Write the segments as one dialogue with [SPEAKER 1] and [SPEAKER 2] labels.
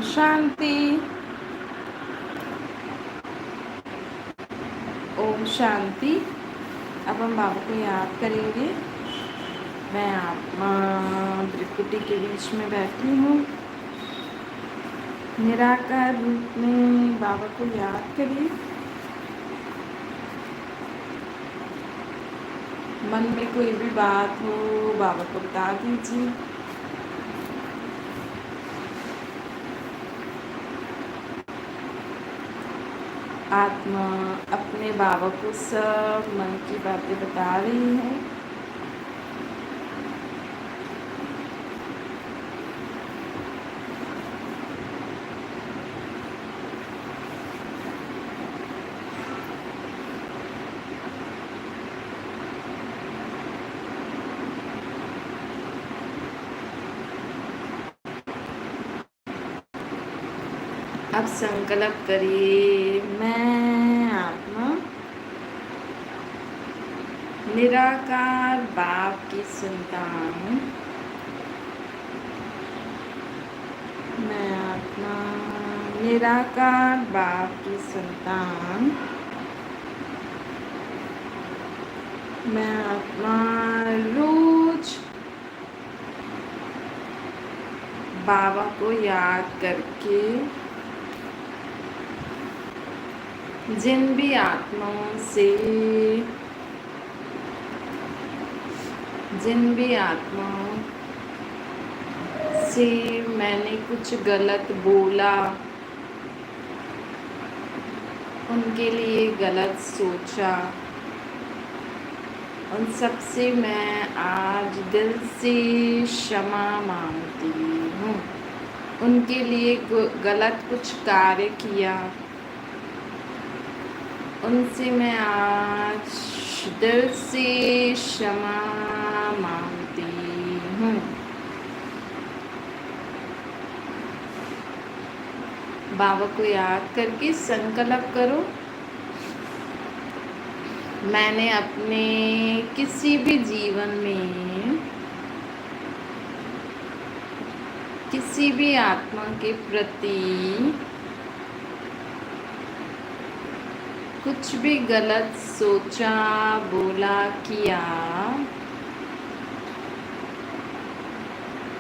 [SPEAKER 1] शांति। ओम शांति। अब हम बाबा को याद करेंगे। मैं आत्मा त्रिकुटी के बीच में बैठी हूँ। निराकार रूप में बाबा को याद करिए। मन में कोई भी बात हो बाबा को बता दीजिए। आत्मा अपने बाबा को सब मन की बातें बता रही है। अब संकल्प करिए, मैं आत्मा निराकार बाप की संतान। मैं आत्मा निराकार बाप की संतान। मैं आत्मा रोज बाबा को याद करके जिन भी आत्माओं से मैंने कुछ गलत बोला, उनके लिए गलत सोचा, उन सब से मैं आज दिल से क्षमा मांगती हूँ। उनके लिए गलत कुछ कार्य किया, उनसे मैं आज दिल से क्षमा मांगती हूँ। बाबा को याद करके संकल्प करो, मैंने अपने किसी भी जीवन में किसी भी आत्मा के प्रति कुछ भी गलत सोचा, बोला, किया,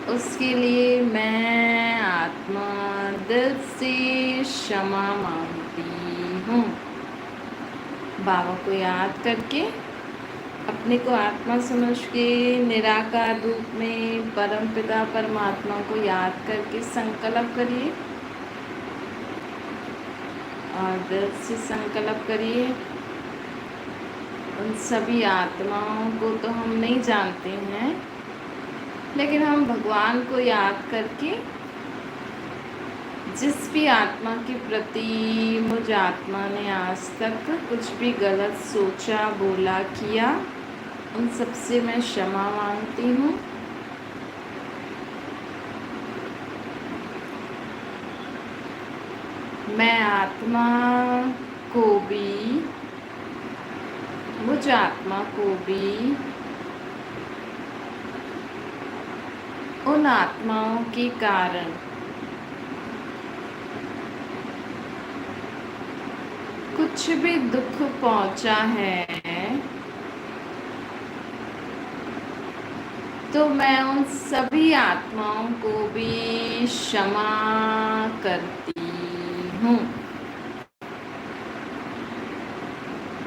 [SPEAKER 1] उसके लिए मैं आत्मा दिल से क्षमा मांगती हूँ। बाबा को याद करके अपने को आत्मा समझ के निराकार रूप में परमपिता परमात्मा को याद करके संकल्प करिए और दिल से संकल्प करिए। उन सभी आत्माओं को तो हम नहीं जानते हैं, लेकिन हम भगवान को याद करके जिस भी आत्मा के प्रति मुझ आत्मा ने आज तक कुछ भी गलत सोचा, बोला, किया, उन सब से मैं क्षमा मांगती हूँ। मैं आत्मा को भी, मुझ आत्मा को भी उन आत्माओं के कारण कुछ भी दुख पहुंचा है, तो मैं उन सभी आत्माओं को भी क्षमा करती हूँ।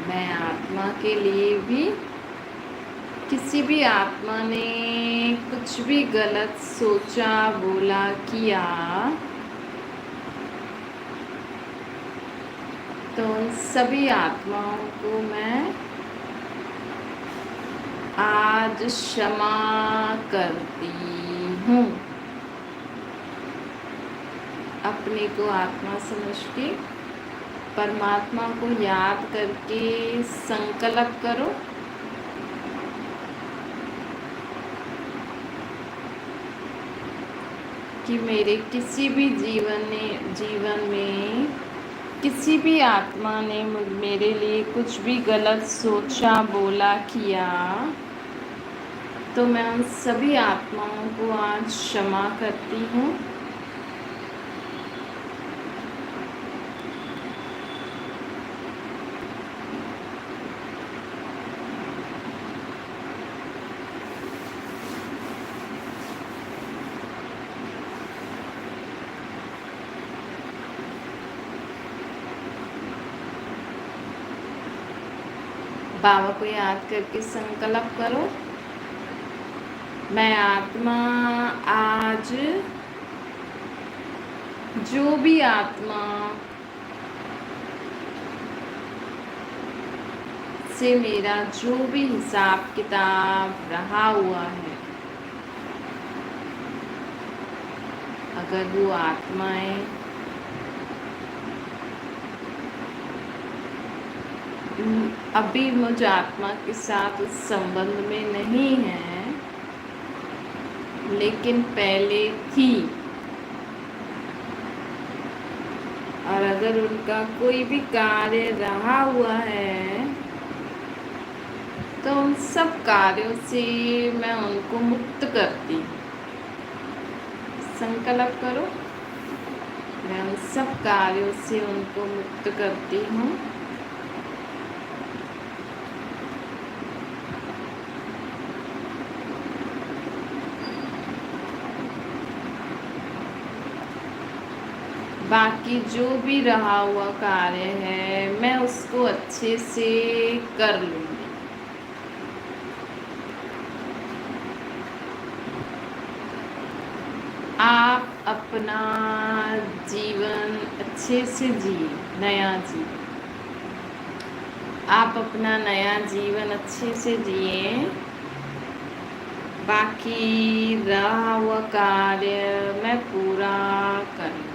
[SPEAKER 1] मैं आत्मा के लिए भी किसी भी आत्मा ने कुछ भी गलत सोचा, बोला, किया, तो उन सभी आत्माओं को मैं आज क्षमा करती हूँ। अपने को आत्मा समझ के परमात्मा को याद करके संकल्प करो, कि मेरे किसी भी जीवन में किसी भी आत्मा ने मेरे लिए कुछ भी गलत सोचा, बोला, किया, तो मैं उन सभी आत्माओं को आज क्षमा करती हूँ। बाबा को याद करके संकल्प करो, मैं आत्मा आज जो भी आत्मा से मेरा जो भी हिसाब किताब रहा हुआ है, अगर वो आत्माएं अभी मुझ आत्मा के साथ उस संबंध में नहीं है, लेकिन पहले थी, और अगर उनका कोई भी कार्य रहा हुआ है तो उन सब कार्यों से मैं उनको मुक्त करती हूँ। संकल्प करो, मैं उन सब कार्यों से उनको मुक्त करती हूँ। बाकी जो भी रहा हुआ कार्य है मैं उसको अच्छे से कर लूँगी। आप अपना जीवन अच्छे से जिए, नया जीवन, आप अपना नया जीवन अच्छे से जिए। बाकी रहा हुआ कार्य मैं पूरा करूँ।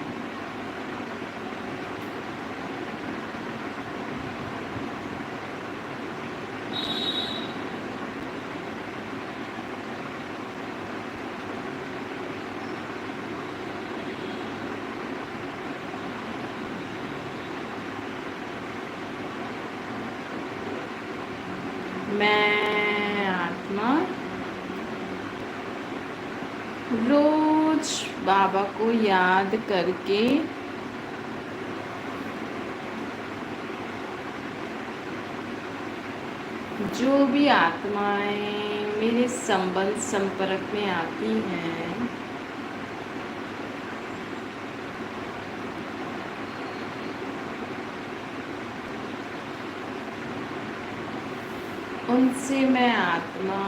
[SPEAKER 1] मैं आत्मा रोज बाबा को याद करके जो भी आत्माएं मेरे संबंध संपर्क में आती हैं, उनसे मैं आत्मा,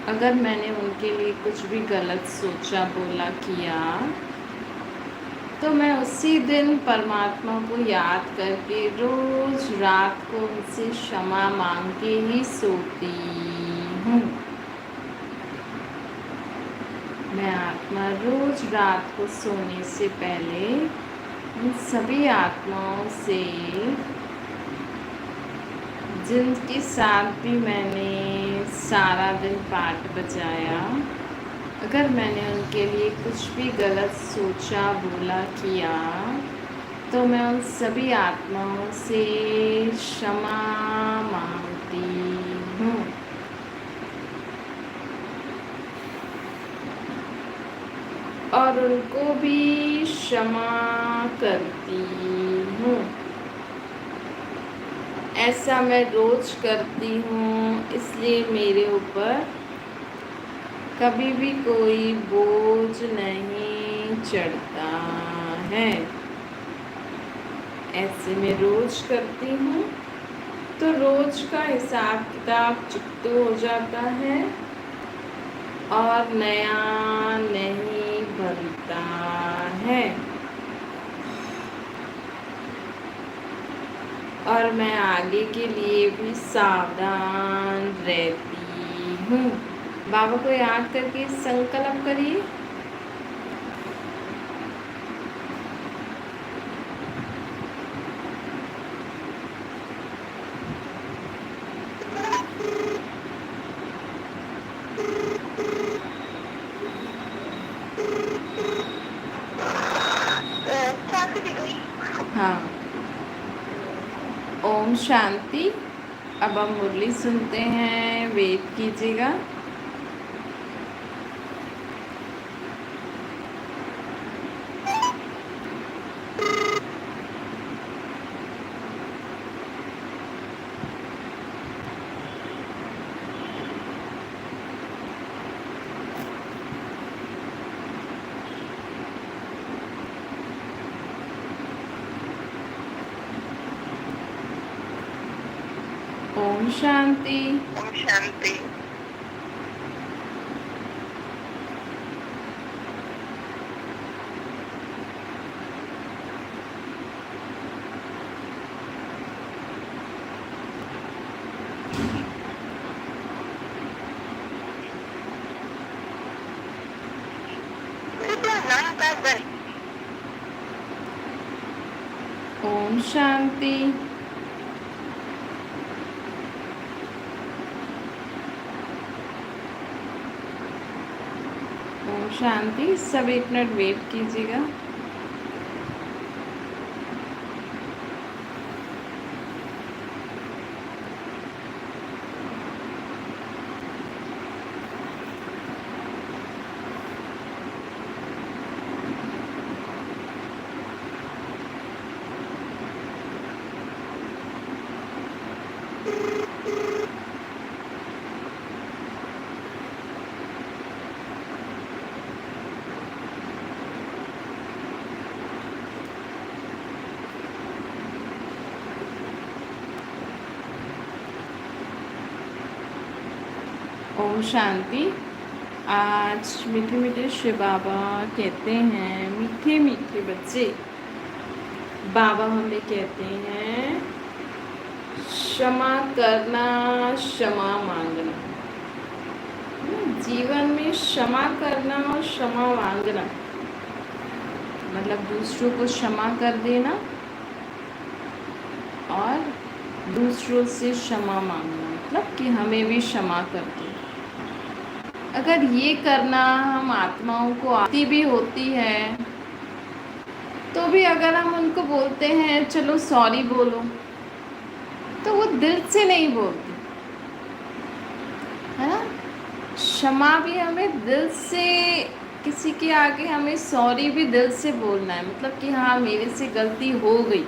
[SPEAKER 1] अगर मैंने उनके लिए कुछ भी गलत सोचा, बोला, किया, तो मैं उसी दिन परमात्मा को याद करके रोज रात को उनसे क्षमा मांग के ही सोती हूँ। मैं आत्मा रोज रात को सोने से पहले उन सभी आत्माओं से जिनके साथ भी मैंने सारा दिन पाठ बजाया, अगर मैंने उनके लिए कुछ भी गलत सोचा, बोला, किया, तो मैं उन सभी आत्माओं से क्षमा मांगती हूँ। और उनको भी क्षमा करती हूँ। ऐसा मैं रोज करती हूँ, इसलिए मेरे ऊपर कभी भी कोई बोझ नहीं चढ़ता है। ऐसे मैं रोज करती हूँ तो रोज का हिसाब किताब चुकता हो जाता है और नया नहीं बनता है। और मैं आगे के लिए भी सावधान रहती हूँ। बाबा को याद करके संकल्प करिए। हाँ, ओम शांति। अब हम मुरली सुनते हैं, वेट कीजिएगा। ओम शांति।
[SPEAKER 2] ओम शांति।
[SPEAKER 1] ओम शांति। ओम शांति। सब 1 मिनट वेट कीजिएगा। ओम शांति। आज मीठे मीठे शिव बाबा कहते हैं, मीठे मीठे बच्चे, बाबा हमें कहते हैं क्षमा करना, क्षमा मांगना। जीवन में क्षमा करना और क्षमा मांगना मतलब दूसरों को क्षमा कर देना और दूसरों से क्षमा मांगना, मतलब कि हमें भी क्षमा कर दो। अगर ये करना हम आत्माओं को आती भी होती है तो भी अगर हम उनको बोलते हैं चलो सॉरी बोलो, तो वो दिल से नहीं बोलते, है ना। क्षमा भी हमें दिल से, किसी के आगे हमें सॉरी भी दिल से बोलना है, मतलब कि हाँ मेरे से गलती हो गई।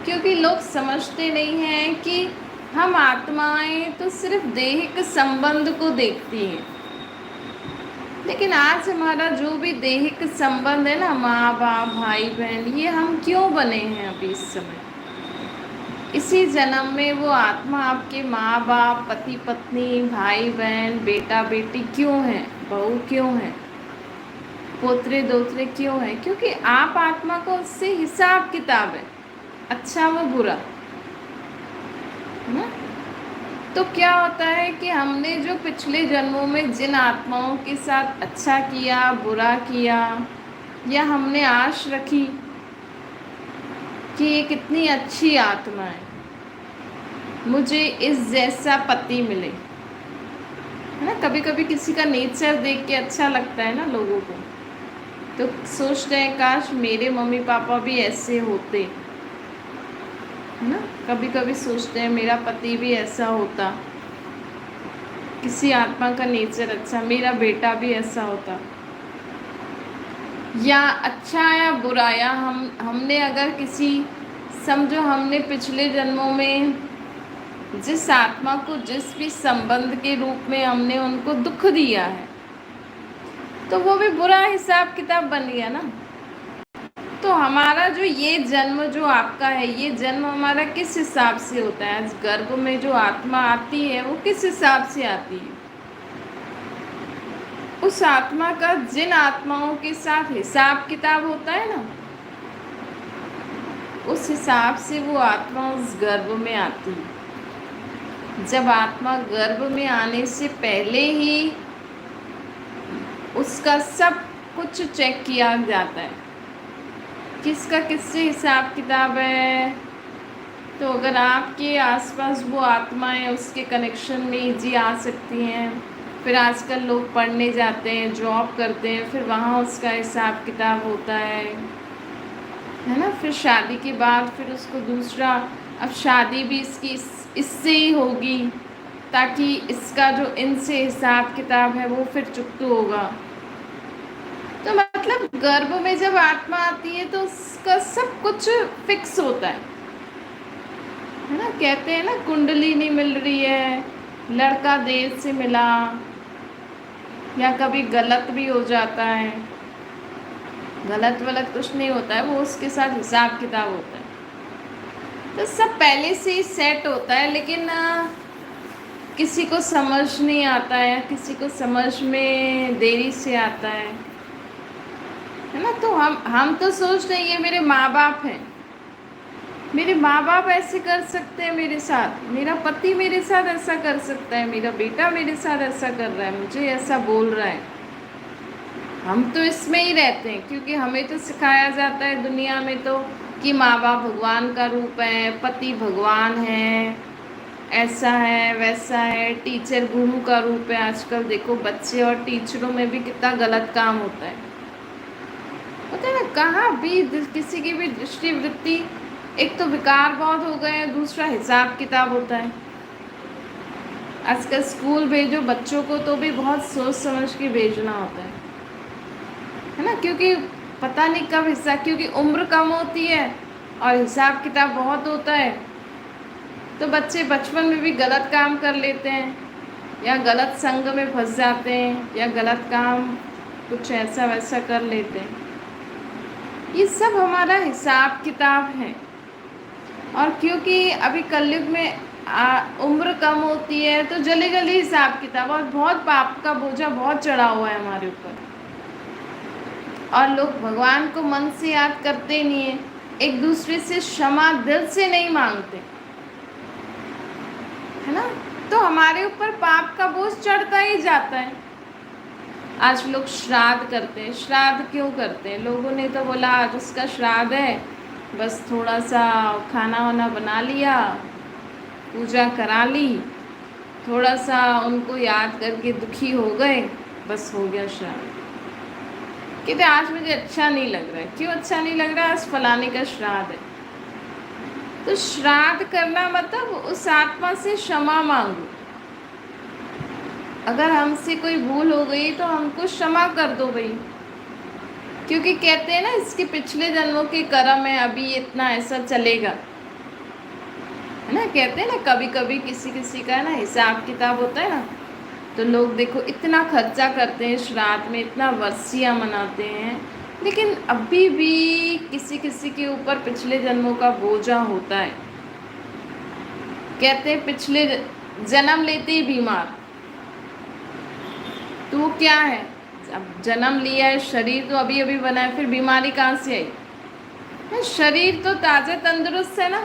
[SPEAKER 1] क्योंकि लोग समझते नहीं हैं कि हम आत्माएं तो सिर्फ देहिक संबंध को देखती हैं, लेकिन आज हमारा जो भी देहिक संबंध है ना, माँ बाप भाई बहन, ये हम क्यों बने हैं अभी इस समय। इसी जन्म में वो आत्मा आपके माँ बाप, पति पत्नी, भाई बहन, बेटा बेटी क्यों हैं, बहू क्यों हैं, पोतरे दोतरे क्यों हैं? क्योंकि आप आत्मा को उससे हिसाब किताब है, अच्छा व बुरा, है ना। तो क्या होता है कि हमने जो पिछले जन्मों में जिन आत्माओं के साथ अच्छा किया, बुरा किया, या हमने आश रखी कि ये कितनी अच्छी आत्मा है, मुझे इस जैसा पति मिले, है ना। कभी कभी किसी का नेचर देख के अच्छा लगता है ना लोगों को, तो सोचते हैं काश मेरे मम्मी पापा भी ऐसे होते, है ना। कभी कभी सोचते हैं मेरा पति भी ऐसा होता, किसी आत्मा का नेचर अच्छा, मेरा बेटा भी ऐसा होता। या अच्छा या बुरा, या हमने अगर किसी, समझो हमने पिछले जन्मों में जिस आत्मा को जिस भी संबंध के रूप में हमने उनको दुख दिया है, तो वो भी बुरा हिसाब किताब बन गया ना। तो हमारा जो ये जन्म जो आपका है, ये जन्म हमारा किस हिसाब से होता है? आज गर्भ में जो आत्मा आती है वो किस हिसाब से आती है? उस आत्मा का जिन आत्माओं के साथ हिसाब किताब होता है ना, उस हिसाब से वो आत्मा उस गर्भ में आती है। जब आत्मा गर्भ में आने से पहले ही उसका सब कुछ चेक किया जाता है, किसका किससे हिसाब किताब है। तो अगर आपके आसपास वो आत्माएं उसके कनेक्शन में इजी आ सकती हैं। फिर आजकल लोग पढ़ने जाते हैं, जॉब करते हैं, फिर वहाँ उसका हिसाब किताब होता है ना। फिर शादी के बाद फिर उसको दूसरा, अब शादी भी इसकी इससे ही होगी, ताकि इसका जो इनसे हिसाब किताब है वो फिर चुकता होगा। तो मतलब गर्भ में जब आत्मा आती है तो उसका सब कुछ फिक्स होता है ना। कहते हैं ना कुंडली नहीं मिल रही है, लड़का देर से मिला, या कभी गलत भी हो जाता है। गलत वलत कुछ नहीं होता है, वो उसके साथ हिसाब किताब होता है। तो सब पहले से ही सेट होता है, लेकिन किसी को समझ नहीं आता है, किसी को समझ में देरी से आता है ना। तो हम तो सोचते हैं ये मेरे माँ बाप हैं, मेरे माँ बाप ऐसे कर सकते हैं मेरे साथ, मेरा पति मेरे साथ ऐसा कर सकता है, मेरा बेटा मेरे साथ ऐसा कर रहा है, मुझे ऐसा बोल रहा है। हम तो इसमें ही रहते हैं, क्योंकि हमें तो सिखाया जाता है दुनिया में तो कि माँ बाप भगवान का रूप है, पति भगवान है, ऐसा है वैसा है, टीचर गुरु का रूप है। आजकल देखो बच्चे और टीचरों में भी कितना गलत काम होता है, पता है ना। कहाँ भी किसी की भी दृष्टिवृत्ति, एक तो विकार बहुत हो गए हैं, दूसरा हिसाब किताब होता है। आजकल स्कूल भेजो बच्चों को तो भी बहुत सोच समझ के भेजना होता है ना, क्योंकि पता नहीं कब हिसाब, क्योंकि उम्र कम होती है और हिसाब किताब बहुत होता है। तो बच्चे बचपन में भी गलत काम कर लेते हैं, या गलत संग में फंस जाते हैं, या गलत काम कुछ ऐसा वैसा कर लेते हैं। ये सब हमारा हिसाब किताब है। और क्योंकि अभी कलयुग में उम्र कम होती है तो जल्दी जल्दी हिसाब किताब, और बहुत पाप का बोझा बहुत चढ़ा हुआ है हमारे ऊपर, और लोग भगवान को मन से याद करते नहीं है, एक दूसरे से क्षमा दिल से नहीं मांगते, है ना। तो हमारे ऊपर पाप का बोझ चढ़ता ही जाता है। आज लोग श्राद्ध करते हैं। श्राद्ध क्यों करते हैं? लोगों ने तो बोला आज उसका श्राद्ध है, बस थोड़ा सा खाना वाना बना लिया, पूजा करा ली, थोड़ा सा उनको याद करके दुखी हो गए, बस हो गया श्राद्ध। कहते आज मुझे अच्छा नहीं लग रहा है। क्यों अच्छा नहीं लग रहा? आज फलाने का श्राद्ध है। तो श्राद्ध करना मतलब उस आत्मा से क्षमा मांगो। अगर हमसे कोई भूल हो गई तो हमको क्षमा कर दो भाई, क्योंकि कहते हैं ना इसके पिछले जन्मों के कर्म है, अभी इतना ऐसा चलेगा, है ना। कहते हैं ना कभी कभी किसी किसी का ना हिसाब किताब होता है ना, तो लोग देखो इतना खर्चा करते हैं श्राद्ध में, इतना वर्षियाँ मनाते हैं, लेकिन अभी भी किसी किसी के ऊपर पिछले जन्मों का बोझा होता है। कहते हैं पिछले जन्म लेते ही बीमार, तो वो क्या है? अब जन्म लिया है, शरीर तो अभी अभी बना है, फिर बीमारी कहाँ से आई? शरीर तो ताज़ा तंदुरुस्त है ना।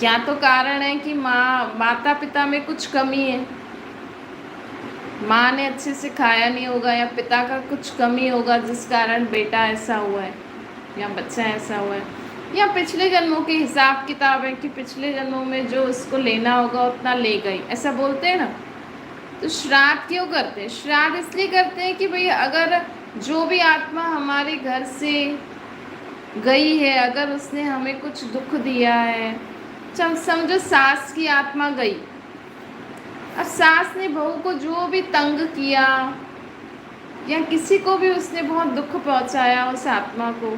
[SPEAKER 1] या तो कारण है कि माता पिता में कुछ कमी है, माँ ने अच्छे से खाया नहीं होगा, या पिता का कुछ कमी होगा जिस कारण बेटा ऐसा हुआ है या बच्चा ऐसा हुआ है, या पिछले जन्मों के हिसाब किताब है कि पिछले जन्मों में जो उसको लेना होगा उतना ले गई, ऐसा बोलते हैं ना। तो श्राद्ध क्यों करते हैं? श्राद्ध इसलिए करते हैं कि भाई अगर जो भी आत्मा हमारे घर से गई है, अगर उसने हमें कुछ दुख दिया है, चल समझो सास की आत्मा गई, अब सास ने बहू को जो भी तंग किया या किसी को भी उसने बहुत दुख पहुंचाया उस आत्मा को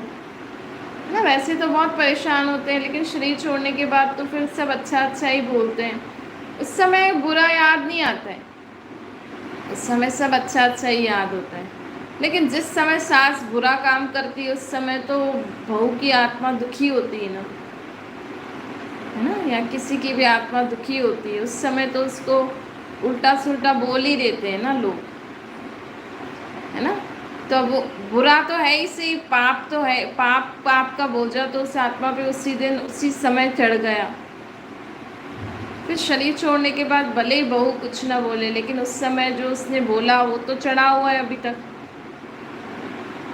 [SPEAKER 1] ना, वैसे तो बहुत परेशान होते हैं, लेकिन शरीर छोड़ने के बाद तो फिर सब अच्छा अच्छा ही बोलते हैं। उस समय बुरा याद नहीं आता है, उस समय सब अच्छा अच्छा ही याद होता है। लेकिन जिस समय सास बुरा काम करती है उस समय तो बहू की आत्मा दुखी होती है ना, है ना, या किसी की भी आत्मा दुखी होती है, उस समय तो उसको उल्टा सुल्टा बोल ही देते हैं ना लोग, है ना। तो वो बुरा तो है ही सही, पाप तो है, पाप का बोझा तो उस आत्मा पे उसी दिन उसी समय चढ़ गया। फिर शरीर छोड़ने के बाद भले ही बहू कुछ ना बोले, लेकिन उस समय जो उसने बोला वो तो चढ़ा हुआ है अभी तक।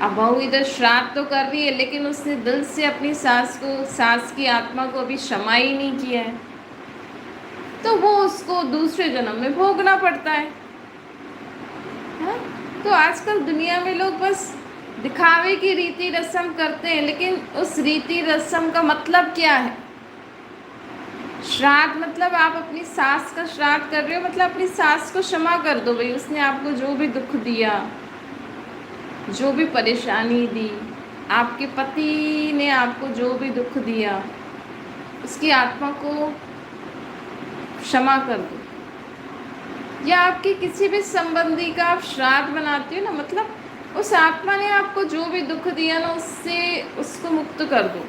[SPEAKER 1] अब बहू इधर श्राद्ध तो कर रही है, लेकिन उसने दिल से अपनी सास की आत्मा को अभी क्षमा ही नहीं किया है, तो वो उसको दूसरे जन्म में भोगना पड़ता है। हाँ? तो आजकल दुनिया में लोग बस दिखावे की रीति रस्म करते हैं, लेकिन उस रीति रस्म का मतलब क्या है? श्राद्ध मतलब आप अपनी सास का श्राद्ध कर रहे हो, मतलब अपनी सास को क्षमा कर दो भाई, उसने आपको जो भी दुख दिया, जो भी परेशानी दी, आपके पति ने आपको जो भी दुख दिया, उसकी आत्मा को क्षमा कर दो। या आपके किसी भी संबंधी का आप श्राद्ध बनाते हो ना, मतलब उस आत्मा ने आपको जो भी दुख दिया ना, उससे उसको मुक्त कर दो।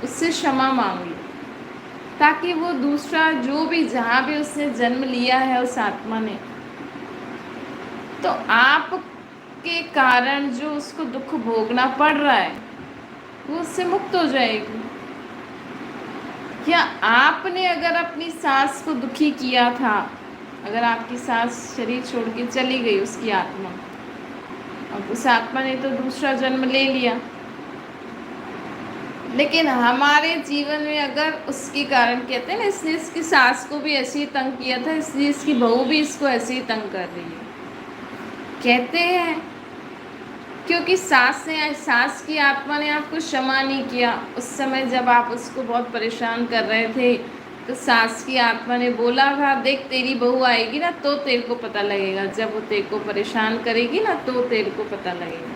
[SPEAKER 1] उससे क्षमा मांग लो, ताकि वो दूसरा जो भी जहाँ भी उसने जन्म लिया है उस आत्मा ने, तो आपके कारण जो उसको दुख भोगना पड़ रहा है वो उससे मुक्त हो जाएगी। क्या आपने अगर अपनी सास को दुखी किया था, अगर आपकी सास शरीर छोड़ के चली गई, उसकी आत्मा, अब उस आत्मा ने तो दूसरा जन्म ले लिया, लेकिन हमारे जीवन में अगर उसके कारण, कहते हैं ना, इसने इसकी सास को भी ऐसे ही तंग किया था, इसलिए इसकी बहू भी इसको ऐसे ही तंग कर रही है, कहते हैं, क्योंकि सास की आत्मा ने आपको क्षमा नहीं किया। उस समय जब आप उसको बहुत परेशान कर रहे थे, तो सास की आत्मा ने बोला था, देख तेरी बहू आएगी ना तो तेरे को पता लगेगा, जब वो तेरे को परेशान करेगी ना तो तेरे को पता लगेगा।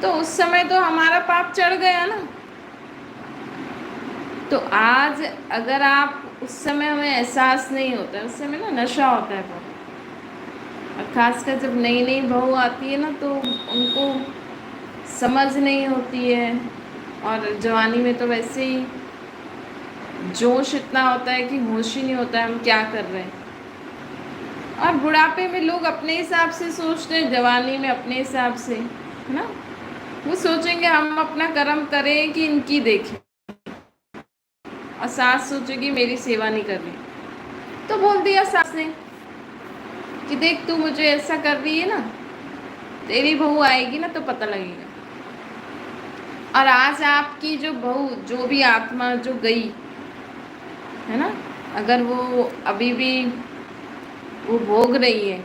[SPEAKER 1] तो उस समय तो हमारा पाप चढ़ गया ना। तो आज अगर आप, उस समय हमें एहसास नहीं होता है, उस समय ना नशा होता है बहुत, और ख़ासकर जब नई नई बहू आती है ना तो उनको समझ नहीं होती है, और जवानी में तो वैसे ही जोश इतना होता है कि होश ही नहीं होता है हम क्या कर रहे हैं। और बुढ़ापे में लोग अपने हिसाब से सोचते हैं, जवानी में अपने हिसाब से, है ना, वो सोचेंगे हम अपना कर्म करें कि इनकी देखें, और सास सोचेगी मेरी सेवा नहीं कर रही, तो बोल दिया सास ने कि देख तू मुझे ऐसा कर रही है ना, तेरी बहू आएगी ना तो पता लगेगा। और आज आपकी जो बहू, जो भी आत्मा जो गई है ना, अगर वो अभी भी वो भोग रही है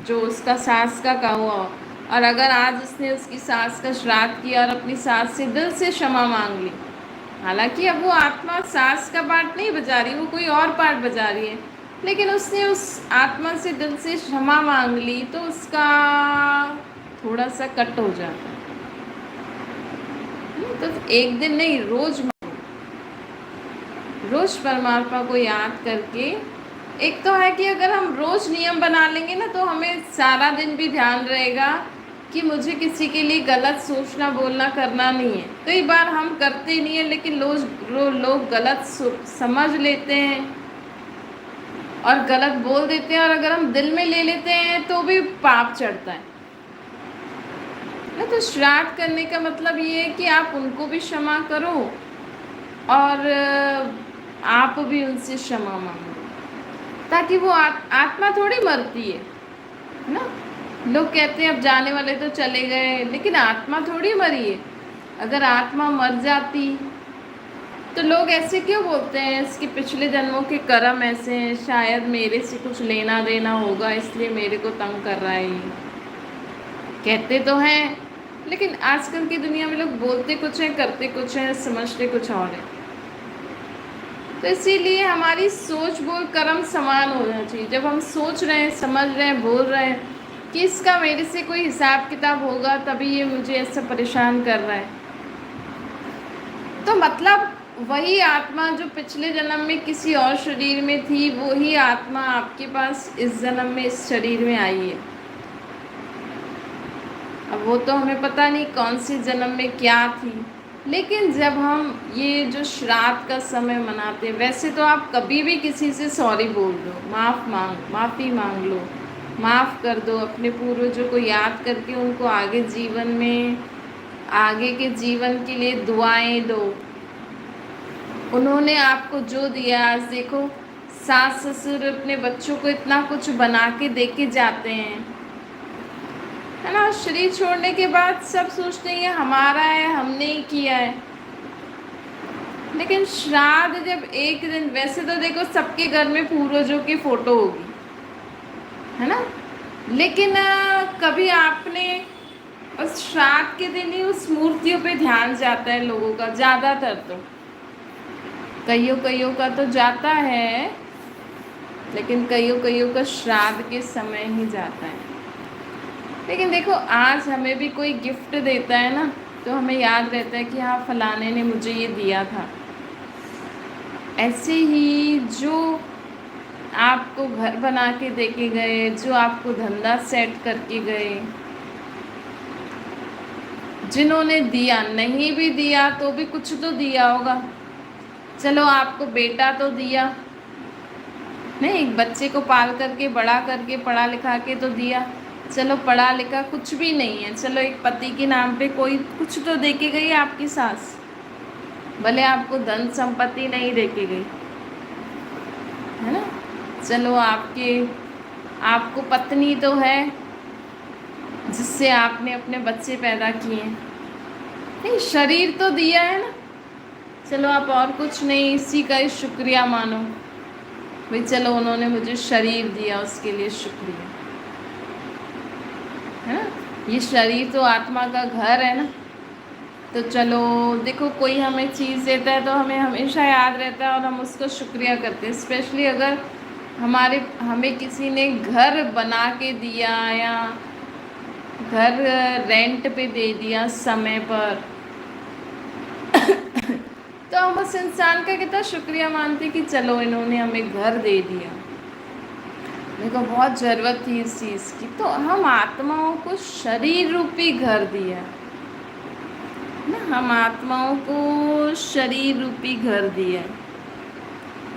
[SPEAKER 1] जो उसका सास का कहा हुआ, और अगर आज उसने उसकी सास का श्राद्ध किया और अपनी सास से दिल से क्षमा मांग ली, हालांकि अब वो आत्मा सास का पार्ट नहीं बजा रही, वो कोई और पार्ट बजा रही है, लेकिन उसने उस आत्मा से दिल से क्षमा मांग ली, तो उसका थोड़ा सा कट हो जाता है। तो एक दिन नहीं, रोज परमात्मा को याद करके, एक तो है कि अगर हम रोज नियम बना लेंगे ना तो हमें सारा दिन भी ध्यान रहेगा कि मुझे किसी के लिए गलत सोचना बोलना करना नहीं है। कई बार हम करते नहीं है, लेकिन लोग गलत समझ लेते हैं और गलत बोल देते हैं, और अगर हम दिल में ले लेते हैं तो भी पाप चढ़ता है ना। तो श्राद्ध करने का मतलब ये है कि आप उनको भी क्षमा करो और आप भी उनसे क्षमा मांगो, ताकि वो आत्मा थोड़ी मरती है ना। लोग कहते हैं अब जाने वाले तो चले गए, लेकिन आत्मा थोड़ी मरी है। अगर आत्मा मर जाती तो लोग ऐसे क्यों बोलते हैं, इसके पिछले जन्मों के कर्म ऐसे हैं, शायद मेरे से कुछ लेना देना होगा इसलिए मेरे को तंग कर रहा है, ये कहते तो हैं, लेकिन आजकल की दुनिया में लोग बोलते कुछ हैं, करते कुछ हैं, समझते कुछ और है। तो इसीलिए हमारी सोच बोल कर्म समान होना चाहिए। जब हम सोच रहे हैं, समझ रहे हैं, बोल रहे हैं कि इसका मेरे से कोई हिसाब किताब होगा तभी ये मुझे ऐसा परेशान कर रहा है, तो मतलब वही आत्मा जो पिछले जन्म में किसी और शरीर में थी, वही आत्मा आपके पास इस जन्म में इस शरीर में आई है। अब वो तो हमें पता नहीं कौन सी जन्म में क्या थी, लेकिन जब हम ये जो श्राद्ध का समय मनाते हैं, वैसे तो आप कभी भी किसी से सॉरी बोल दो, माफ़ी मांग लो, माफ़ कर दो, अपने पूर्वजों को याद करके उनको आगे जीवन में, आगे के जीवन के लिए दुआएं दो। उन्होंने आपको जो दिया, आज देखो सास ससुर अपने बच्चों को इतना कुछ बना के दे के जाते हैं, है ना। शरीर छोड़ने के बाद सब सोचते हैं हमारा है, हमने ही किया है, लेकिन श्राद्ध जब एक दिन, वैसे तो देखो सबके घर में पूर्वजों की फ़ोटो होगी, है ना, लेकिन कभी आपने उस श्राद्ध के दिन ही उस मूर्तियों पे ध्यान जाता है लोगों का, ज़्यादातर तो, कईयों का तो जाता है, लेकिन कईयों का श्राद्ध के समय ही जाता है। लेकिन देखो आज हमें भी कोई गिफ्ट देता है ना, तो हमें याद रहता है कि हाँ फलाने ने मुझे ये दिया था। ऐसे ही जो आपको घर बना के दे के गए, जो आपको धंधा सेट करके गए, जिन्होंने दिया, नहीं भी दिया तो भी कुछ तो दिया होगा। चलो आपको बेटा तो दिया, नहीं, एक बच्चे को पाल करके बड़ा करके पढ़ा लिखा के तो दिया। चलो पढ़ा लिखा कुछ भी नहीं है, चलो एक पति के नाम पे कोई कुछ तो दे के गई आपकी सास, भले आपको धन संपत्ति नहीं दे के गई, है ना। चलो आपको पत्नी तो है जिससे आपने अपने बच्चे पैदा किए, नहीं, शरीर तो दिया है ना। चलो आप और कुछ नहीं, इसी का ही शुक्रिया मानो भाई, चलो उन्होंने मुझे शरीर दिया, उसके लिए शुक्रिया, है ना। ये शरीर तो आत्मा का घर है ना। तो चलो देखो, कोई हमें चीज़ देता है तो हमें हमेशा याद रहता है और हम उसका शुक्रिया करते हैं। स्पेशली अगर हमें किसी ने घर बना के दिया या घर रेंट पे दे दिया समय पर तो हम उस इंसान का कितना शुक्रिया मानते कि चलो इन्होंने हमें घर दे दिया, मेरे को बहुत ज़रूरत थी इस चीज़ की, तो हम आत्माओं को शरीर रूपी घर दिया ना, हम आत्माओं को शरीर रूपी घर दिया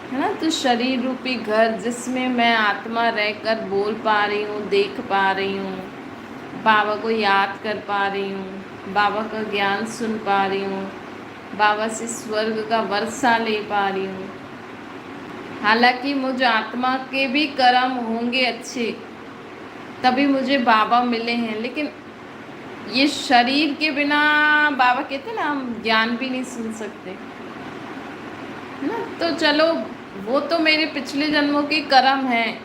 [SPEAKER 1] है ना। तो शरीर रूपी घर जिसमें मैं आत्मा रहकर बोल पा रही हूँ, देख पा रही हूँ, बाबा को याद कर पा रही हूँ, बाबा का ज्ञान सुन पा रही हूँ, बाबा से स्वर्ग का वर्षा ले पा रही हूँ। हालांकि मुझ आत्मा के भी कर्म होंगे अच्छे, तभी मुझे बाबा मिले हैं, लेकिन ये शरीर के बिना बाबा कहते हैं ना, हम ज्ञान भी नहीं सुन सकते, है ना। तो चलो वो तो मेरे पिछले जन्मों के कर्म हैं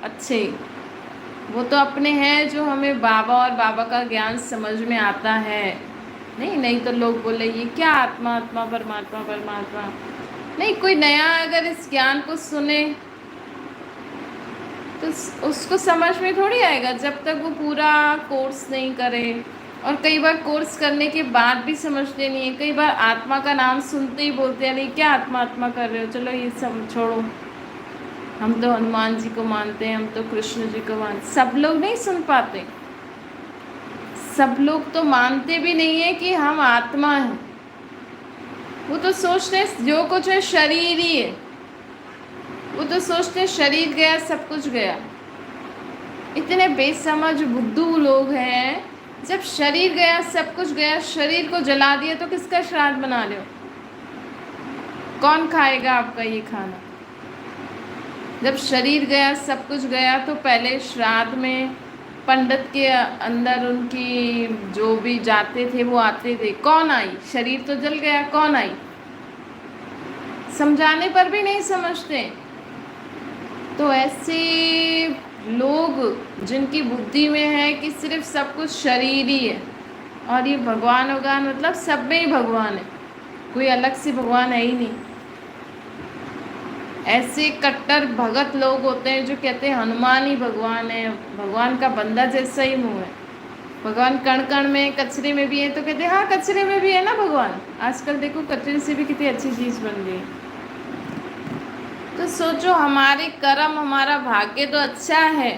[SPEAKER 1] अच्छे, वो तो अपने हैं जो हमें बाबा और बाबा का ज्ञान समझ में आता है। नहीं तो लोग बोले ये क्या आत्मा आत्मा परमात्मा परमात्मा, नहीं, कोई नया अगर इस ज्ञान को सुने तो उसको समझ में थोड़ी आएगा जब तक वो पूरा कोर्स नहीं करे। और कई बार कोर्स करने के बाद भी समझते नहीं है, कई बार आत्मा का नाम सुनते ही बोलते हैं नहीं क्या आत्मा आत्मा कर रहे हो, चलो ये सब छोड़ो, हम तो हनुमान जी को मानते हैं, हम तो कृष्ण जी को मानते। सब लोग नहीं सुन पाते, सब लोग तो मानते भी नहीं है कि हम आत्मा हैं, वो तो सोचते हैं जो कुछ है शरीर ही है, वो तो सोचते हैं शरीर गया सब कुछ गया। इतने बेसमझ बुद्धू लोग हैं, जब शरीर गया सब कुछ गया, शरीर को जला दिया तो किसका श्राद्ध बना रहे हो, कौन खाएगा आपका ये खाना। जब शरीर गया सब कुछ गया तो पहले श्राद्ध में पंडित के अंदर उनकी जो भी जाते थे वो आते थे, कौन आई, शरीर तो जल गया, कौन आई, समझाने पर भी नहीं समझते। तो ऐसे लोग जिनकी बुद्धि में है कि सिर्फ सब कुछ शरीर ही है और ये भगवान भगवान मतलब सब में ही भगवान है, कोई अलग से भगवान है ही नहीं। ऐसे कट्टर भगत लोग होते हैं जो कहते हैं हनुमान ही भगवान है, भगवान का बंदा जैसा ही मुँह है, भगवान कण कण में कचरे में भी है, तो कहते हैं हाँ कचरे में भी है ना भगवान। आजकल देखो कचरे से भी कितनी अच्छी चीज़ बन गई। तो सोचो हमारे कर्म, हमारा भाग्य तो अच्छा है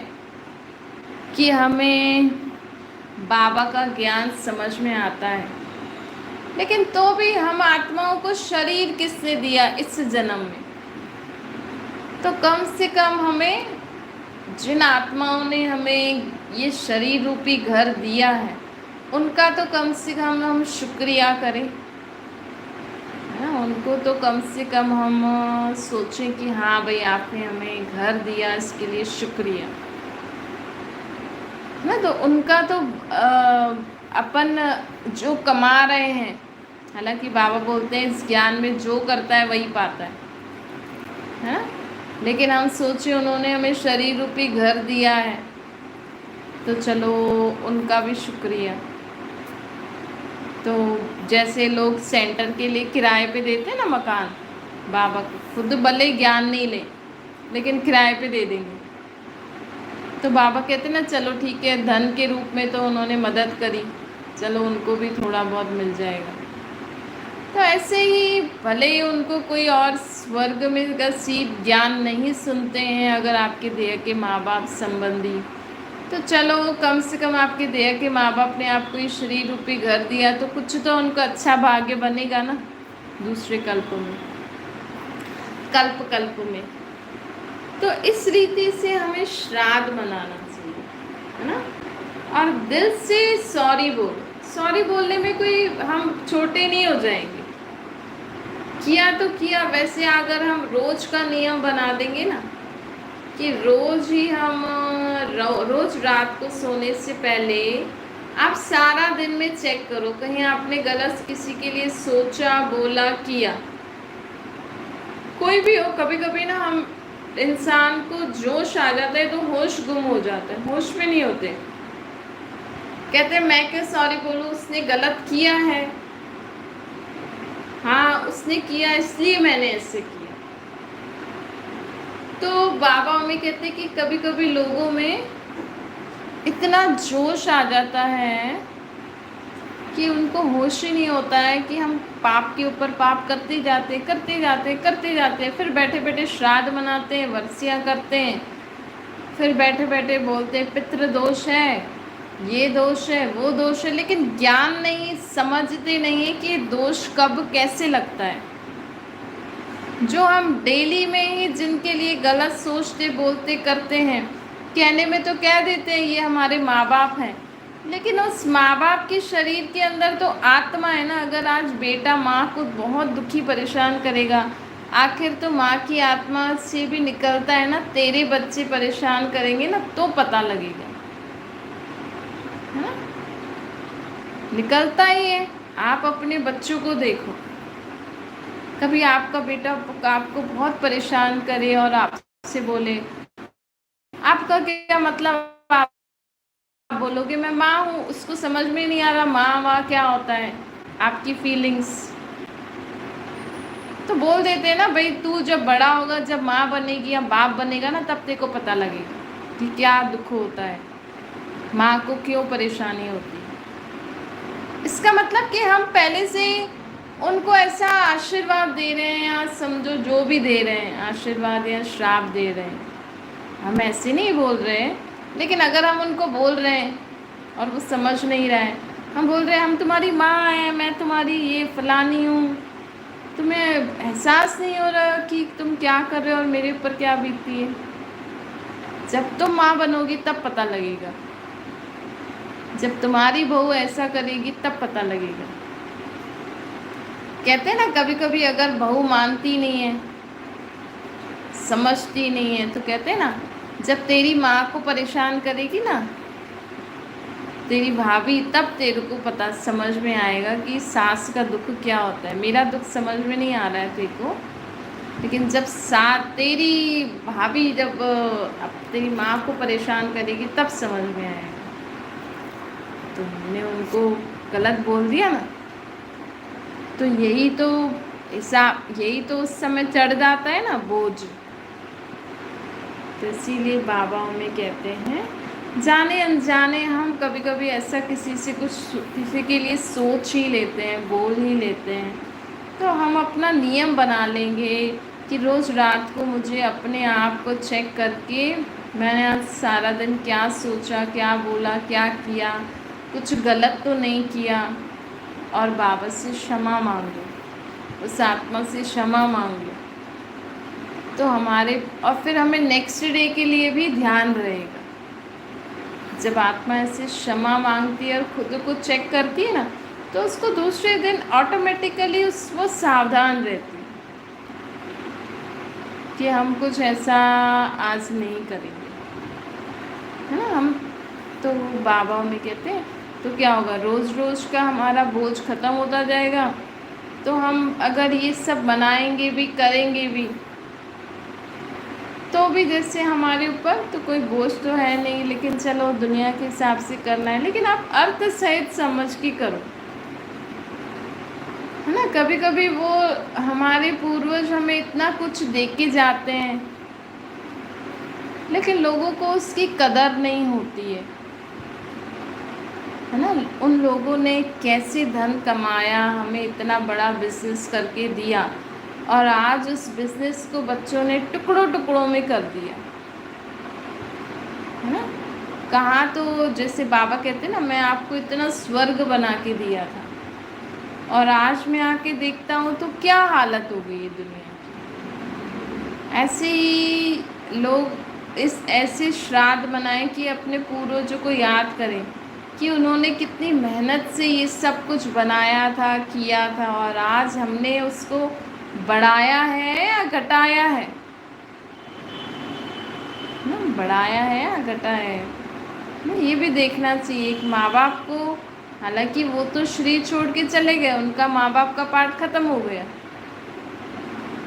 [SPEAKER 1] कि हमें बाबा का ज्ञान समझ में आता है, लेकिन तो भी हम आत्माओं को शरीर किसने दिया इस जन्म में। तो कम से कम हमें, जिन आत्माओं ने हमें ये शरीर रूपी घर दिया है उनका तो कम से कम हम शुक्रिया करें, है ना। उनको तो कम से कम हम सोचें कि हाँ भाई आपने हमें घर दिया, इसके लिए शुक्रिया, ना। तो उनका तो अपन जो कमा रहे हैं, हालांकि बाबा बोलते हैं इस ज्ञान में जो करता है वही पाता है ना। लेकिन हम सोचें उन्होंने हमें शरीर रूपी घर दिया है तो चलो उनका भी शुक्रिया। तो जैसे लोग सेंटर के लिए किराए पे देते हैं ना मकान, बाबा को खुद भले ज्ञान नहीं ले लेकिन किराए पे दे देंगे, तो बाबा कहते हैं ना चलो ठीक है, धन के रूप में तो उन्होंने मदद करी, चलो उनको भी थोड़ा बहुत मिल जाएगा। तो ऐसे ही भले ही उनको कोई और स्वर्ग में का सीट ज्ञान नहीं सुनते हैं, अगर आपके देह के माँ बाप संबंधी तो चलो कम से कम आपके दया के माँ बाप ने आपको ये शरीर रूपी घर दिया, तो कुछ तो उनको अच्छा भाग्य बनेगा ना दूसरे कल्प में, कल्प कल्प में। तो इस रीति से हमें श्राद्ध मनाना चाहिए, है ना। और दिल से सॉरी बोलो। सॉरी बोलने में कोई हम छोटे नहीं हो जाएंगे। किया तो किया, वैसे अगर हम रोज का नियम बना देंगे ना कि रोज ही हम रोज रात को सोने से पहले आप सारा दिन में चेक करो कहीं आपने गलत किसी के लिए सोचा, बोला, किया। कोई भी हो, कभी कभी ना हम इंसान को जोश आ जाता है तो होश गुम हो जाता है, होश में नहीं होते। कहते हैं मैं क्या सॉरी बोलूं, उसने गलत किया है, हाँ उसने किया इसलिए मैंने ऐसे किया। तो बाबा मम्मी कहते हैं कि कभी कभी लोगों में इतना जोश आ जाता है कि उनको होश ही नहीं होता है कि हम पाप के ऊपर पाप करते जाते करते जाते करते जाते, फिर बैठे बैठे श्राद्ध मनाते हैं, वर्षियाँ करते हैं, फिर बैठे बैठे बोलते हैं पितृ दोष है, ये दोष है, वो दोष है, लेकिन ज्ञान नहीं, समझते नहीं है कि दोष कब कैसे लगता है। जो हम डेली में ही जिनके लिए गलत सोचते, बोलते, करते हैं, कहने में तो कह देते हैं ये हमारे माँ बाप हैं, लेकिन उस माँ बाप के शरीर के अंदर तो आत्मा है ना। अगर आज बेटा माँ को बहुत दुखी परेशान करेगा, आखिर तो माँ की आत्मा से भी निकलता है ना, तेरे बच्चे परेशान करेंगे ना तो पता लगेगा, है ना, निकलता ही है। आप अपने बच्चों को देखो, कभी आपका बेटा आपको बहुत परेशान करे और आपसे बोले, आपका क्या मतलब, आप बोलोगे मैं माँ हूँ, उसको समझ में नहीं आ रहा माँ क्या होता है, आपकी फीलिंग्स। तो बोल देते हैं ना भाई तू जब बड़ा होगा, जब माँ बनेगी या बाप बनेगा ना, तब तेरे को पता लगेगा कि क्या दुख होता है, माँ को क्यों परेशानी होती है। इसका मतलब कि हम पहले से उनको ऐसा आशीर्वाद दे रहे हैं, या समझो जो भी दे रहे हैं, आशीर्वाद या श्राप दे रहे हैं, हम ऐसे नहीं बोल रहे हैं। लेकिन अगर हम उनको बोल रहे हैं और वो समझ नहीं रहा है, हम बोल रहे हैं हम तुम्हारी माँ हैं, मैं तुम्हारी ये फलानी हूँ, तुम्हें एहसास नहीं हो रहा कि तुम क्या कर रहे हो और मेरे ऊपर क्या बीतती है। जब तुम माँ बनोगी तब पता लगेगा, जब तुम्हारी बहू ऐसा करेगी तब पता लगेगा। कहते हैं ना कभी कभी अगर बहू मानती नहीं है, समझती नहीं है, तो कहते हैं ना जब तेरी माँ को परेशान करेगी ना तेरी भाभी, तब तेरे को पता समझ में आएगा कि सास का दुख क्या होता है। मेरा दुख समझ में नहीं आ रहा है तेरे को, लेकिन जब तेरी भाभी जब अब तेरी माँ को परेशान करेगी तब समझ में आएगा। तुमने उनको गलत बोल दिया ना, तो यही तो उस समय चढ़ जाता है ना बोझ। तो इसीलिए बाबा हमें कहते हैं जाने अनजाने हम कभी कभी ऐसा किसी के लिए सोच ही लेते हैं, बोल ही लेते हैं। तो हम अपना नियम बना लेंगे कि रोज़ रात को मुझे अपने आप को चेक करके मैंने आज सारा दिन क्या सोचा, क्या बोला, क्या किया, कुछ गलत तो नहीं किया, और बाबा से क्षमा मांग लो, उस आत्मा से क्षमा मांग लो। तो और फिर हमें नेक्स्ट डे के लिए भी ध्यान रहेगा। जब आत्मा ऐसे क्षमा मांगती है और खुद को चेक करती है ना, तो उसको दूसरे दिन ऑटोमेटिकली वो सावधान रहती है कि हम कुछ ऐसा आज नहीं करेंगे, है ना। हम तो बाबा में कहते हैं तो क्या होगा, रोज़ रोज़ का हमारा बोझ ख़त्म होता जाएगा। तो हम अगर ये सब बनाएंगे भी, करेंगे भी, तो भी जैसे हमारे ऊपर तो कोई बोझ तो है नहीं, लेकिन चलो दुनिया के हिसाब से करना है, लेकिन आप अर्थ सहित समझ के करो, है ना। कभी कभी वो हमारे पूर्वज हमें इतना कुछ दे के जाते हैं, लेकिन लोगों को उसकी कदर नहीं होती है ना। उन लोगों ने कैसे धन कमाया, हमें इतना बड़ा बिजनेस करके दिया, और आज उस बिजनेस को बच्चों ने टुकड़ों टुकड़ों में कर दिया, है ना। कहाँ तो जैसे बाबा कहते हैं ना, मैं आपको इतना स्वर्ग बना के दिया था और आज मैं आके देखता हूँ तो क्या हालत हो गई है दुनिया की। ऐसे ही लोग इस ऐसे श्राद्ध मनाएं कि अपने पूर्वजों को याद करें कि उन्होंने कितनी मेहनत से ये सब कुछ बनाया था, किया था, और आज हमने उसको बढ़ाया है या घटाया है ना, बढ़ाया है या घटाया है ना, ये भी देखना चाहिए। एक माँ बाप को, हालांकि वो तो शरीर छोड़ के चले गए, उनका माँ बाप का पार्ट खत्म हो गया,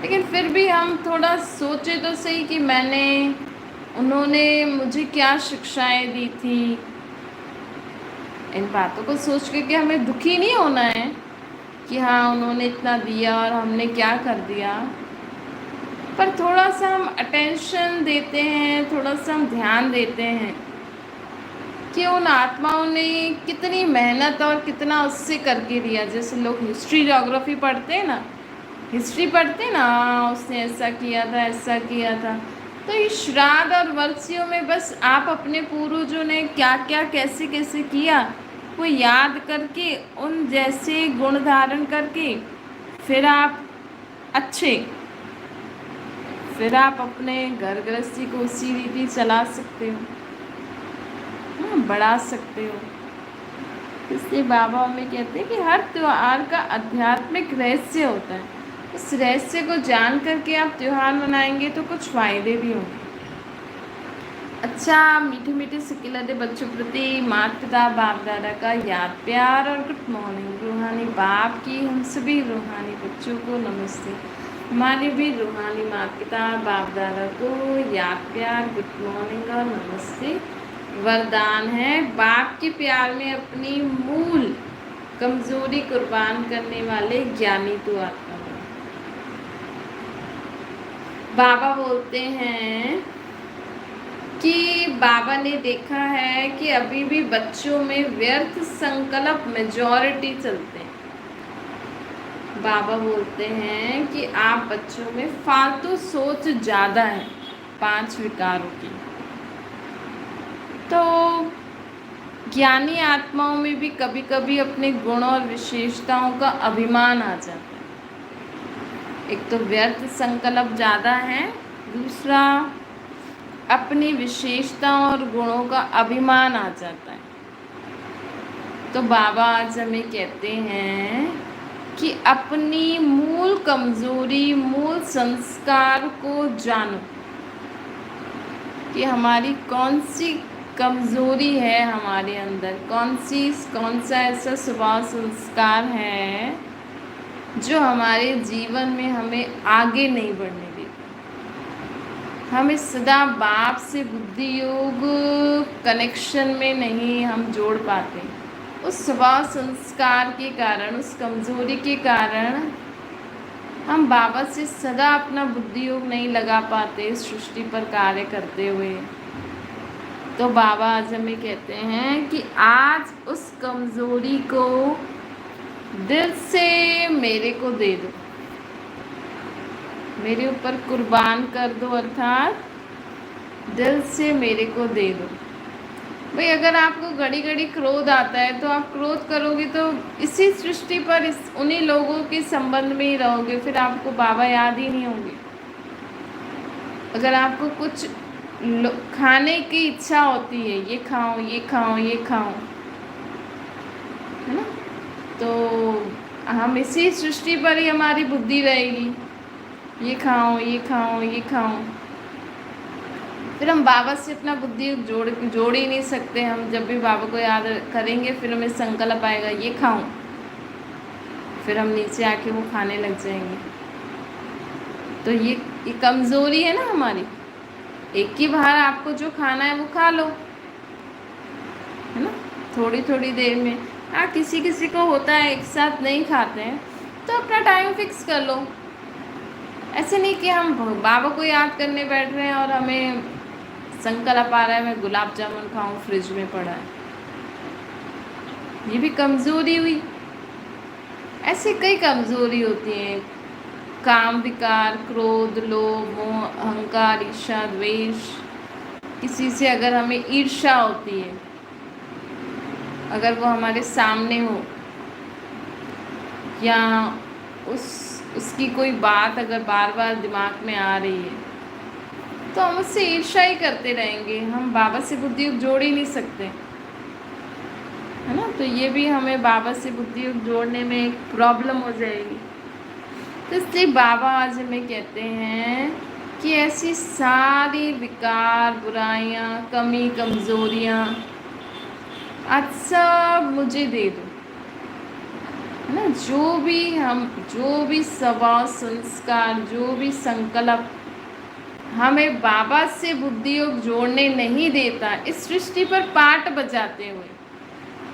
[SPEAKER 1] लेकिन फिर भी हम थोड़ा सोचे तो सही कि उन्होंने मुझे क्या शिक्षाएं दी थी। इन बातों को सोच के हमें दुखी नहीं होना है कि हाँ उन्होंने इतना दिया और हमने क्या कर दिया, पर थोड़ा सा हम अटेंशन देते हैं, थोड़ा सा हम ध्यान देते हैं कि उन आत्माओं ने कितनी मेहनत और कितना उससे करके दिया। जैसे लोग हिस्ट्री ज्योग्राफी पढ़ते हैं ना, हिस्ट्री पढ़ते हैं ना, उसने ऐसा किया था, ऐसा किया था। तो ये श्राद्ध और वर्षियों में बस आप अपने पूर्वजों ने क्या क्या कैसे कैसे किया वो याद करके, उन जैसे गुण धारण करके फिर आप अच्छे फिर आप अपने घर गृहस्थी को उसी रीति चला सकते हो, बढ़ा सकते हो। इसलिए बाबा हमें कहते हैं कि हर त्यौहार का आध्यात्मिक रहस्य होता है। इस रहस्य को जान करके आप त्यौहार मनाएंगे तो कुछ फ़ायदे भी होंगे। अच्छा, मीठे मीठे सिकिलरे बच्चों प्रति माता पिता बाप दादा का याद प्यार और गुड मॉर्निंग। रूहानी बाप की हम सभी रूहानी बच्चों को नमस्ते। हमारे भी रूहानी माता पिता बाप दादा को याद प्यार, गुड मॉर्निंग और नमस्ते। वरदान है, बाप के प्यार में अपनी मूल कमजोरी कुर्बान करने वाले ज्ञानी तो आत्मा। बाबा बोलते हैं कि बाबा ने देखा है कि अभी भी बच्चों में व्यर्थ संकल्प मेजॉरिटी चलते हैं। बाबा बोलते हैं कि आप बच्चों में फालतू सोच ज़्यादा है 5 विकारों की। तो ज्ञानी आत्माओं में भी कभी कभी अपने गुण और विशेषताओं का अभिमान आ जाता है। एक तो व्यर्थ संकल्प ज़्यादा है, दूसरा अपनी विशेषता और गुणों का अभिमान आ जाता है। तो बाबा आज हमें कहते हैं कि अपनी मूल कमजोरी, मूल संस्कार को जानो कि हमारी कौन सी कमजोरी है, हमारे अंदर कौन सा ऐसा स्वभाव संस्कार है जो हमारे जीवन में हमें आगे नहीं बढ़ने देता। हमें सदा बाप से बुद्धि योग कनेक्शन में नहीं हम जोड़ पाते। उस स्वभाव संस्कार के कारण, उस कमजोरी के कारण हम बाबा से सदा अपना बुद्धि योग नहीं लगा पाते इस सृष्टि पर कार्य करते हुए। तो बाबा आज हमें कहते हैं कि आज उस कमजोरी को दिल से मेरे को दे दो, मेरे ऊपर कुर्बान कर दो, अर्थात दिल से मेरे को दे दो। भाई अगर आपको घड़ी घड़ी क्रोध आता है तो आप क्रोध करोगे तो इसी सृष्टि पर उन्हीं लोगों के संबंध में ही रहोगे, फिर आपको बाबा याद ही नहीं होंगे। अगर आपको कुछ खाने की इच्छा होती है, ये खाओ ये खाओ ये खाओ, है ना, तो हम इसी सृष्टि पर ही हमारी बुद्धि रहेगी, ये खाओ ये खाओ ये खाओ। फिर हम बाबा से अपना बुद्धि जोड़ ही नहीं सकते। हम जब भी बाबा को याद करेंगे फिर हमें संकल्प आएगा ये खाऊं, फिर हम नीचे आके वो खाने लग जाएंगे। तो ये कमज़ोरी है ना हमारी। एक ही बार आपको जो खाना है वो खा लो, है ना, थोड़ी थोड़ी देर में। हाँ, किसी किसी को होता है एक साथ नहीं खाते हैं, तो अपना टाइम फिक्स कर लो। ऐसे नहीं कि हम बाबा को याद करने बैठ रहे हैं और हमें संकल्प आ रहा है मैं गुलाब जामुन खाऊं, फ्रिज में पड़ा है, ये भी कमज़ोरी हुई। ऐसे कई कमज़ोरी होती हैं, काम विकार, क्रोध, लोभ, मोह, अहंकार, ईर्ष्या, द्वेष, किसी से अगर हमें ईर्ष्या होती है, अगर वो हमारे सामने हो, या उसकी कोई बात अगर बार बार दिमाग में आ रही है, तो हम उससे ईर्ष्या ही करते रहेंगे, हम बाबा से बुद्धि योग जोड़ ही नहीं सकते, है ना। तो ये भी हमें बाबा से बुद्धि योग जोड़ने में एक प्रॉब्लम हो जाएगी। तो इसलिए बाबा आज हमें कहते हैं कि ऐसी सारी विकार, बुराइयां, कमी, कमजोरियां आज सब मुझे दे दो, है ना। जो भी स्वभाव, संस्कार, जो भी संकल्प हमें बाबा से बुद्धि योग जोड़ने नहीं देता, इस सृष्टि पर पाठ बजाते हुए,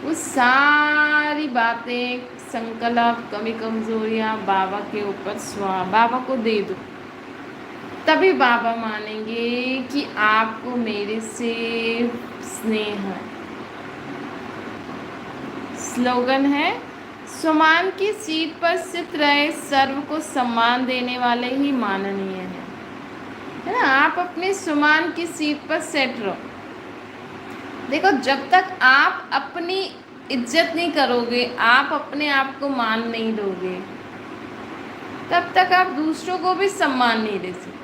[SPEAKER 1] वो सारी बातें, संकल्प, कमी, कमजोरियां बाबा के ऊपर बाबा को दे दो, तभी बाबा मानेंगे कि आपको मेरे से स्नेह है। स्लोगन है, सम्मान की सीट पर स्थित रहे सर्व को सम्मान देने वाले ही माननीय है ना। आप अपने सम्मान की सीट पर सेट रहो। देखो, जब तक आप अपनी इज्जत नहीं करोगे, आप अपने आप को मान नहीं दोगे, तब तक आप दूसरों को भी सम्मान नहीं दे सकते।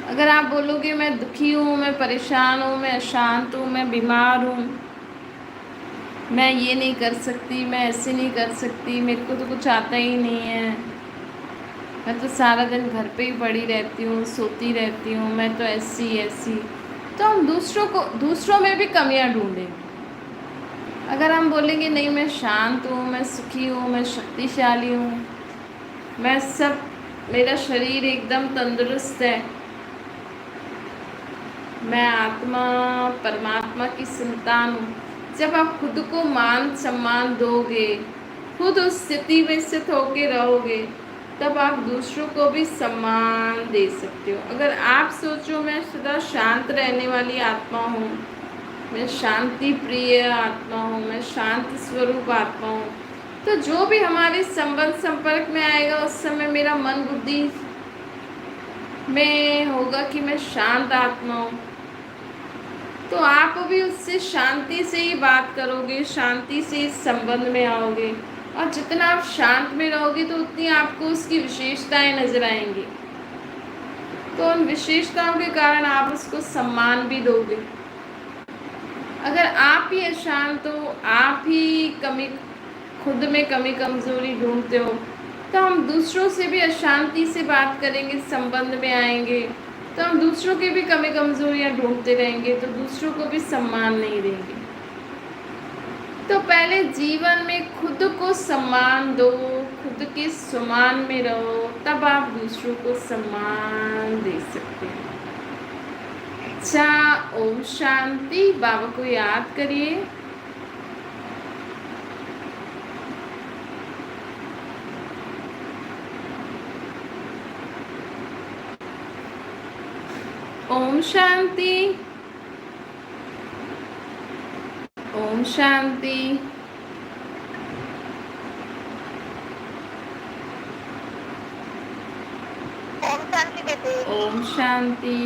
[SPEAKER 1] अगर आप बोलोगे मैं दुखी हूँ, मैं परेशान हूँ, मैं अशांत हूँ, मैं बीमार हूँ, मैं ये नहीं कर सकती, मैं ऐसे नहीं कर सकती, मेरे को तो कुछ आता ही नहीं है, मैं तो सारा दिन घर पे ही पड़ी रहती हूँ, सोती रहती हूँ, मैं तो ऐसी, तो हम दूसरों में भी कमियां ढूंढेंगे। अगर हम बोलेंगे नहीं, मैं शांत हूँ, मैं सुखी हूँ, मैं शक्तिशाली हूँ, मेरा शरीर एकदम तंदुरुस्त है, मैं आत्मा परमात्मा की संतान हूँ, जब आप खुद को मान सम्मान दोगे, खुद उस स्थिति में स्थित होके रहोगे, तब आप दूसरों को भी सम्मान दे सकते हो। अगर आप सोचो मैं सदा शांत रहने वाली आत्मा हूँ, मैं शांति प्रिय आत्मा हूँ, मैं शांत स्वरूप आत्मा हूँ, तो जो भी हमारे संबंध संपर्क में आएगा, उस समय मेरा मन बुद्धि में होगा कि मैं शांत आत्मा हूँ, तो आप भी उससे शांति से ही बात करोगे, शांति से इस संबंध में आओगे, और जितना आप शांत में रहोगे तो उतनी आपको उसकी विशेषताएं नजर आएंगी, तो उन विशेषताओं के कारण आप उसको सम्मान भी दोगे। अगर आप ही अशांत हो, आप ही खुद में कमी कमजोरी ढूंढते हो, तो हम दूसरों से भी अशांति से बात करेंगे, संबंध में आएंगे, तो हम दूसरों की भी कमी कमजोरियां ढूंढते रहेंगे, तो दूसरों को भी सम्मान नहीं देंगे। तो पहले जीवन में खुद को सम्मान दो, खुद के सम्मान में रहो, तब आप दूसरों को सम्मान दे सकते हैं। अच्छा, ओम शांति। बाबा को याद करिए। ओम शांति, ओम शांति।
[SPEAKER 2] ओम शांति बेटे।
[SPEAKER 1] ओम शांति।